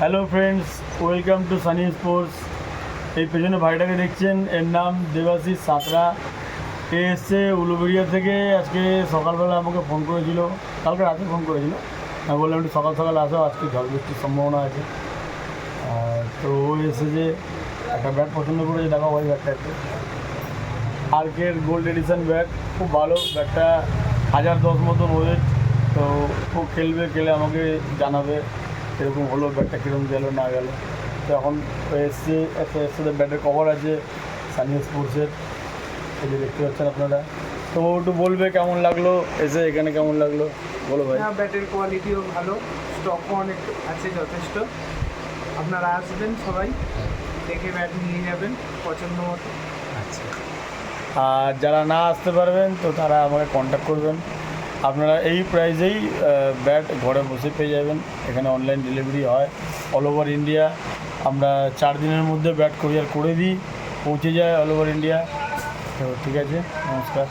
Hello friends, welcome to Sunny sports. এই পেছনে ভাইটাকে দেখছেন, এর নাম দেবাশিস সাঁতরা। এ এসছে উলুবেড়িয়া থেকে। আজকে সকালবেলা আমাকে ফোন করেছিল, কালকে রাতে ফোন করেছিল। আমি বললাম একটু সকাল সকাল আসো, আজকে ঝড় বৃষ্টির সম্ভাবনা আছে। তো ও এসেছে, একটা ব্যাট পছন্দ করেছে। দেখো ভাই ব্যাটটা একটু আর্কের গোল্ড এডিশন ব্যাট, খুব ভালো ব্যাটটা। 1010 মতন ওয়েট। তো ও খেলবে, খেলে আমাকে জানাবে এরকম হলো, ব্যাটটা কীরকম গেল না গেল। তো এখন এসছে, একটা এর সাথে ব্যাটের কভার আছে সানি স্পোর্টসের, এই যে দেখতে পাচ্ছেন আপনারা। তো ও একটু বলবে কেমন লাগলো এসে, এখানে কেমন লাগলো বলো ভাই। ব্যাটের কোয়ালিটিও ভালো, স্টকও অনেক আছে যথেষ্ট। আপনারা আসবেন সবাই, দেখে ব্যাট নিয়ে যাবেন পছন্দ মতো। আচ্ছা, আর যারা না আসতে পারবেন তো তারা আমাকে কন্ট্যাক্ট করবেন। আপনারা এই প্রাইসেই ব্যাট ঘরে বসে পেয়ে যাবেন। এখানে অনলাইন ডেলিভারি হয় অল ওভার ইন্ডিয়া। আমরা 4 দিনের মধ্যে ব্যাট কুরিয়ার করে দিই, পৌঁছে যায় অল ওভার ইন্ডিয়া। তো ঠিক আছে, নমস্কার।